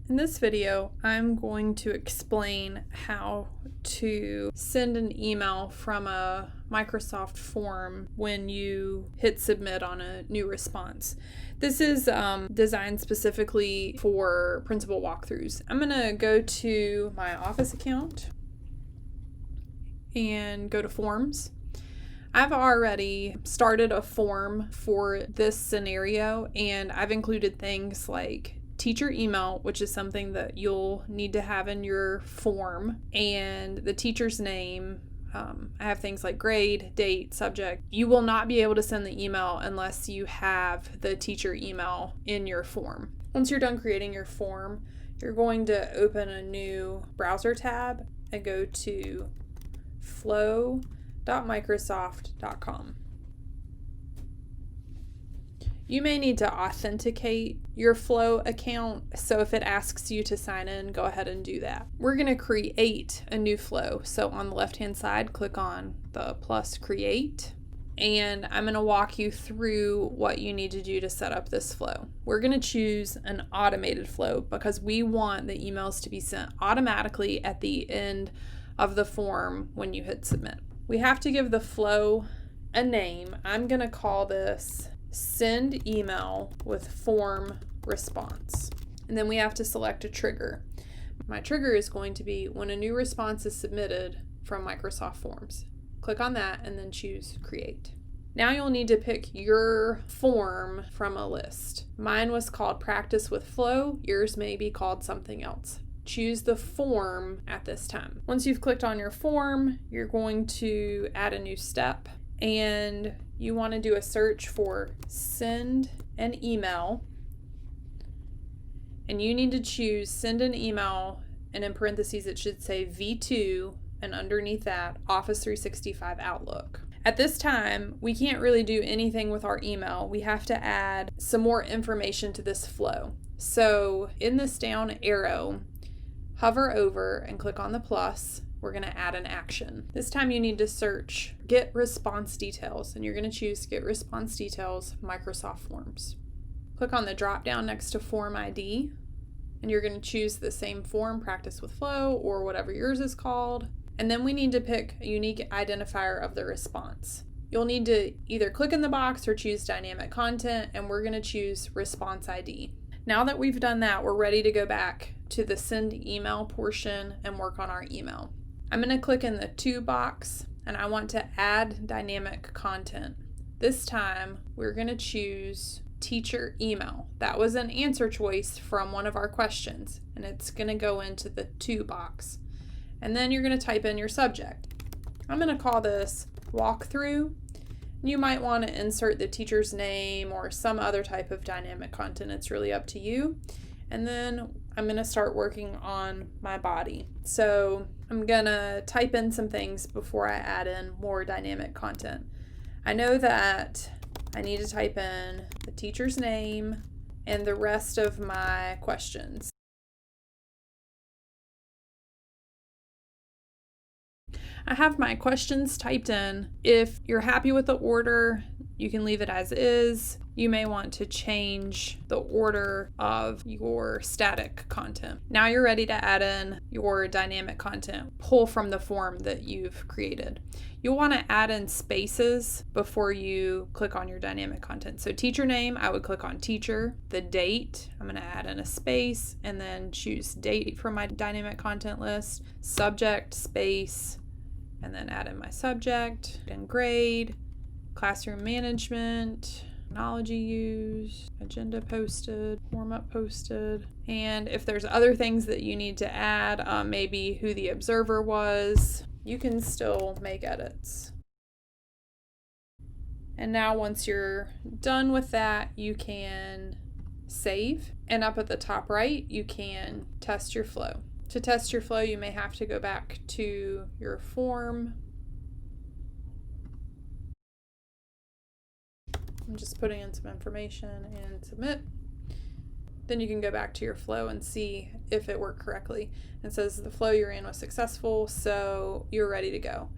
In this video, I'm going to explain how to send an email from a Microsoft form when you hit submit on a new response. This is designed specifically for principal walkthroughs. I'm going to go to my Office account and go to Forms. I've already started a form for this scenario, and I've included things like teacher email, which is something that you'll need to have in your form, and the teacher's name. I have things like grade, date, subject. You will not be able to send the email unless you have the teacher email in your form. Once you're done creating your form, you're going to open a new browser tab and go to flow.microsoft.com. You may need to authenticate your Flow account, so if it asks you to sign in, go ahead and do that. We're going to create a new Flow. So on the left-hand side, click on the plus create, and I'm going to walk you through what you need to do to set up this flow. We're going to choose an automated flow because we want the emails to be sent automatically at the end of the form when you hit submit. We have to give the flow a name. I'm going to call this send email with form response. And then we have to select a trigger. My trigger is going to be when a new response is submitted from Microsoft Forms. Click on that and then choose create. Now you'll need to pick your form from a list. Mine was called Practice with Flow. Yours may be called something else. Choose the form at this time. Once you've clicked on your form, you're going to add a new step, and you want to do a search for send an email, and you need to choose send an email, and in parentheses it should say V2, and underneath that Office 365 Outlook. At this time, we can't really do anything with our email. We have to add some more information to this flow. So in this down arrow, hover over and click on the plus. We're going to add an action. This time you need to search Get Response Details, and you're going to choose Get Response Details, Microsoft Forms. Click on the drop down next to Form ID, and you're going to choose the same form, Practice with Flow, or whatever yours is called. And then we need to pick a unique identifier of the response. You'll need to either click in the box or choose Dynamic Content, and we're going to choose Response ID. Now that we've done that, we're ready to go back to the send email portion and work on our email. I'm going to click in the to box, and I want to add dynamic content. This time, we're going to choose teacher email. That was an answer choice from one of our questions, and it's going to go into the to box. And then you're going to type in your subject. I'm going to call this walkthrough. You might want to insert the teacher's name or some other type of dynamic content. It's really up to you. And then I'm going to start working on my body. So I'm going to type in some things before I add in more dynamic content. I know that I need to type in the teacher's name and the rest of my questions. I have my questions typed in. If you're happy with the order, you can leave it as is. You may want to change the order of your static content. Now you're ready to add in your dynamic content. Pull from the form that you've created. You'll want to add in spaces before you click on your dynamic content. So teacher name, I would click on teacher. The date, I'm going to add in a space and then choose date from my dynamic content list. Subject, space, and then add in my subject and grade, classroom management, technology used, agenda posted, warm up posted. And if there's other things that you need to add, maybe who the observer was, you can still make edits. And now once you're done with that, you can save. And up at the top right, you can test your flow. To test your flow, you may have to go back to your form. I'm just putting in some information and submit. Then you can go back to your flow and see if it worked correctly. It says the flow you're in was successful, so you're ready to go.